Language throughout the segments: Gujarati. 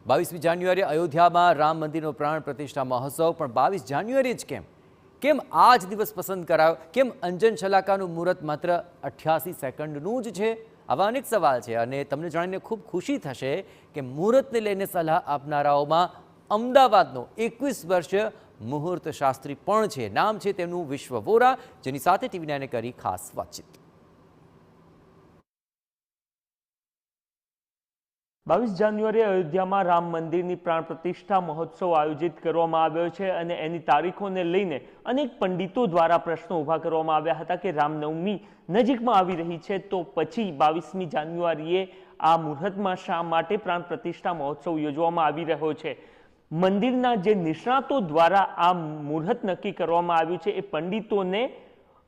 22મી જાન્યુઆરીએ અયોધ્યામાં રામ મંદિરનો પ્રાણ પ્રતિષ્ઠા મહોત્સવ, પણ 22 જાન્યુઆરીએ જ કેમ આ જ દિવસ પસંદ કરાયો? કેમ અંજન શલાકાનું મુહૂર્ત માત્ર 88 સેકન્ડનું જ છે? આવા અનેક સવાલ છે અને તમને જાણીને ખૂબ ખુશી થશે કે મુહૂર્તને લઈને સલાહ આપનારાઓમાં અમદાવાદનો 21 વર્ષીય મુહૂર્ત શાસ્ત્રી પણ છે. નામ છે તેમનું વિશ્વ વોરા, જેની સાથે TV9 કરી ખાસ વાતચીત. 22 જાન્યુઆરીએ અયોધ્યામાં રામ મંદિરની પ્રાણ પ્રતિષ્ઠા મહોત્સવ આયોજિત કરવામાં આવ્યો છે અને એની તારીખોને લઈને અનેક પંડિતો દ્વારા પ્રશ્નો ઊભા કરવામાં આવ્યા હતા કે રામનવમી નજીકમાં આવી રહી છે, તો પછી 22મી જાન્યુઆરીએ આ મુહૂર્તમાં શા માટે પ્રાણ પ્રતિષ્ઠા મહોત્સવ યોજવામાં આવી રહ્યો છે? મંદિરના જે નિષ્ણાતો દ્વારા આ મુહૂર્ત નક્કી કરવામાં આવ્યું છે, એ પંડિતોને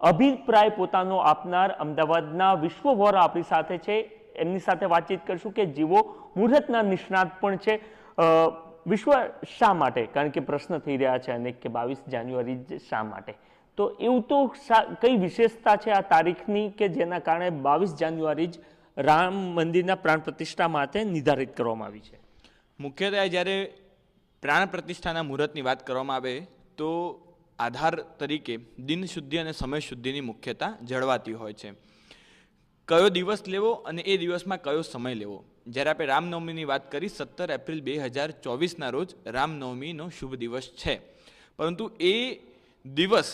અભિપ્રાય પોતાનો આપનાર અમદાવાદના વિશ્વ વોરા આપણી સાથે છે. એમની સાથે વાતચીત કરશું કે જેઓ મુહૂર્તના નિષ્ણાત પણ છે. વિશ્વ શા માટે? કારણ કે પ્રશ્ન થઈ રહ્યા છે અનેક કે 22 જાન્યુઆરી શા માટે? તો એવું તો કઈ વિશેષતા છે આ તારીખની કે જેના કારણે 22 જાન્યુઆરી જ રામ મંદિરના પ્રાણ પ્રતિષ્ઠા માટે નિર્ધારિત કરવામાં આવી છે? મુખ્યત્વે જ્યારે પ્રાણ પ્રતિષ્ઠાના મુહૂર્તની વાત કરવામાં આવે તો આધાર તરીકે દિન શુદ્ધિ અને સમય શુદ્ધિની મુખ્યતા જળવાતી હોય છે. કયો દિવસ લેવો અને એ દિવસમાં કયો સમય લેવો. જ્યારે આપણે રામનવમીની વાત કરી 17 એપ્રિલ 2024ના રોજ રામનવમીનો શુભ દિવસ છે, પરંતુ એ દિવસ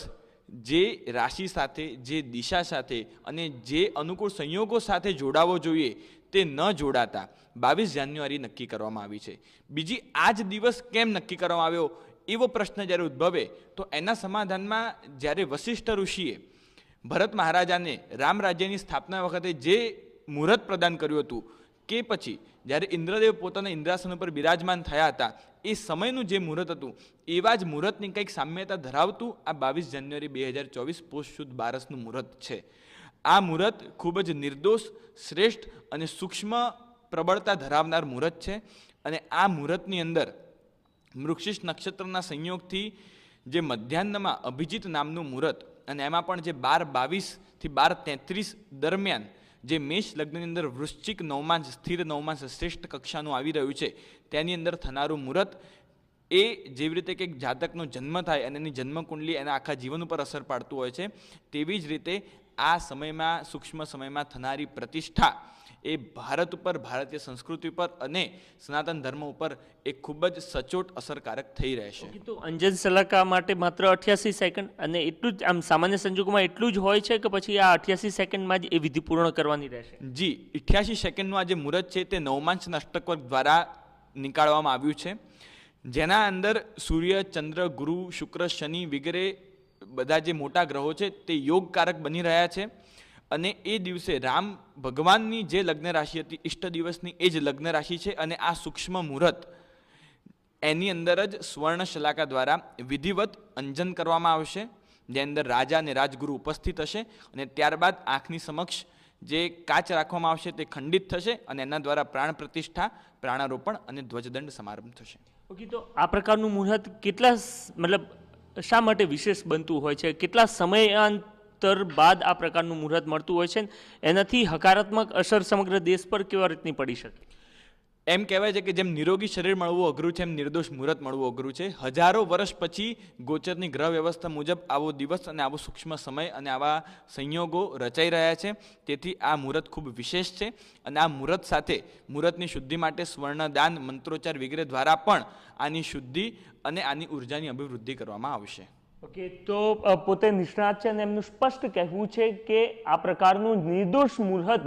જે રાશિ સાથે, જે દિશા સાથે અને જે અનુકૂળ સંયોગો સાથે જોડાવો જોઈએ તે ન જોડાતા 22 જાન્યુઆરી નક્કી કરવામાં આવી છે. બીજી આ જ દિવસ કેમ નક્કી કરવામાં આવ્યો એવો પ્રશ્ન જ્યારે ઉદ્ભવે તો એના સમાધાનમાં જ્યારે વશિષ્ઠ ઋષિએ ભરત મહારાજાને રામ રાજ્યની સ્થાપના વખતે જે મુહૂર્ત પ્રદાન કર્યું હતું કે પછી જ્યારે ઇન્દ્રદેવ પોતાના ઇન્દ્રાસન ઉપર બિરાજમાન થયા હતા, એ સમયનું જે મુહૂર્ત હતું એવા જ મુહૂર્તની કંઈક સામ્યતા ધરાવતું આ 22 જાન્યુઆરી 2024 પોષ શુદ્ધ બારસનું મુહૂર્ત છે. આ મુહૂર્ત ખૂબ જ નિર્દોષ, શ્રેષ્ઠ અને સૂક્ષ્મ પ્રબળતા ધરાવનાર મુહૂર્ત છે અને આ મુહૂર્તની અંદર મૃગશીર્ષ નક્ષત્રના સંયોગથી જે મધ્યાહ્નમાં અભિજીત નામનું મુહૂર્ત અને એમાં પણ જે 12:22 થી 12:33 દરમિયાન જે મેષ લગ્નની અંદર વૃશ્ચિક નવમાંશ, સ્થિર નવમાંશ શ્રેષ્ઠ કક્ષાનું આવી રહ્યું છે, તેની અંદર થનારું મુહૂર્ત એ જેવી રીતે કે જાતકનો જન્મ થાય અને એની જન્મકુંડલી એના આખા જીવન ઉપર અસર પાડતું હોય છે, તેવી જ રીતે આ સમયમાં, સૂક્ષ્મ સમયમાં થનારી પ્રતિષ્ઠા એ ભારત ઉપર, ભારતીય સંસ્કૃતિ ઉપર અને સનાતન ધર્મ ઉપર એક ખૂબ જ સચોટ અસરકારક થઈ રહેશે. તો અંજન શલાકા માટે માત્ર 88 સેકન્ડ અને એટલું જ આમ સામાન્ય સંજોગોમાં એટલું જ હોય છે કે પછી આ 88 સેકન્ડમાં જ એ વિધિ પૂર્ણ કરવાની રહેશે? જી, 88 સેકન્ડનું આ જે મુહૂર્ત છે તે નવમાંશ અષ્ટક વર્ગ દ્વારા નીકાળવામાં આવ્યું છે, જેના અંદર સૂર્ય, ચંદ્ર, ગુરુ, શુક્ર, શનિ વગેરે બધા જે મોટા ગ્રહો છે તે યોગકારક બની રહ્યા છે અને એ દિવસે રામ ભગવાનની જે લગ્ન રાશિ હતી ઈષ્ટ દિવસની એ જ લગ્ન રાશિ છે અને આ સૂક્ષ્મ મુહૂર્ત એની અંદર જ સ્વર્ણ શલાકા દ્વારા વિધિવત અંજન કરવામાં આવશે, જે અંદર રાજા અને રાજગુરુ ઉપસ્થિત હશે અને ત્યારબાદ આંખની સમક્ષ જે કાચ રાખવામાં આવશે તે ખંડિત થશે અને એના દ્વારા પ્રાણ પ્રતિષ્ઠા, પ્રાણારોપણ અને ધ્વજદંડ સમારંભ થશે. ઓકે, તો આ પ્રકારનું મુહૂર્ત કેટલા મતલબ શા માટે વિશેષ બનતું હોય છે? કેટલા સમયાંતર બાદ આ પ્રકારનું મુહૂર્ત મળતું હોય છે? એનાથી હકારાત્મક અસર સમગ્ર દેશ પર કેવા રીતની પડી શકે? એમ કહેવાય છે કે જેમ નિરોગી શરીર મળવું અઘરું છે, એમ નિર્દોષ મુહૂર્ત મળવું અઘરું છે. હજારો વર્ષ પછી ગોચરની ગ્રહ વ્યવસ્થા મુજબ આવો દિવસ અને આવો સૂક્ષ્મ સમય અને આવા સંયોગો રચાઈ રહ્યા છે. તેથી આ મુહૂર્ત ખૂબ વિશેષ છે અને આ મુહૂર્ત સાથે મુહૂર્તની શુદ્ધિ માટે સ્વર્ણદાન, મંત્રોચ્ચાર વગેરે દ્વારા પણ આની શુદ્ધિ અને આની ઉર્જાની અભિવૃદ્ધિ કરવામાં આવશે. ઓકે, તો પોતે નિષ્ણાત છે અને એમનું સ્પષ્ટ કહેવું છે કે આ પ્રકારનું નિર્દોષ મુહૂર્ત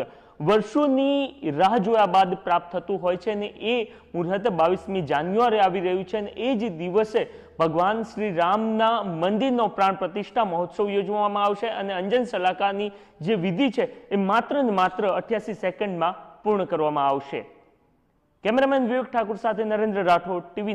વર્ષોની રાહ જોયા બાદ પ્રાપ્ત થતું હોય છે અને એ મુહૂર્ત 22મી જાન્યુઆરી આવી રહ્યું છે અને એ જ દિવસે ભગવાન શ્રી રામના મંદિરનો પ્રાણ પ્રતિષ્ઠા મહોત્સવ યોજવામાં આવશે અને અંજન શલાકાની જે વિધિ છે એ માત્ર ને માત્ર 88 સેકન્ડમાં પૂર્ણ કરવામાં આવશે. કેમેરામેન વિવેક ઠાકુર સાથે નરેન્દ્ર રાઠોડ, TV9.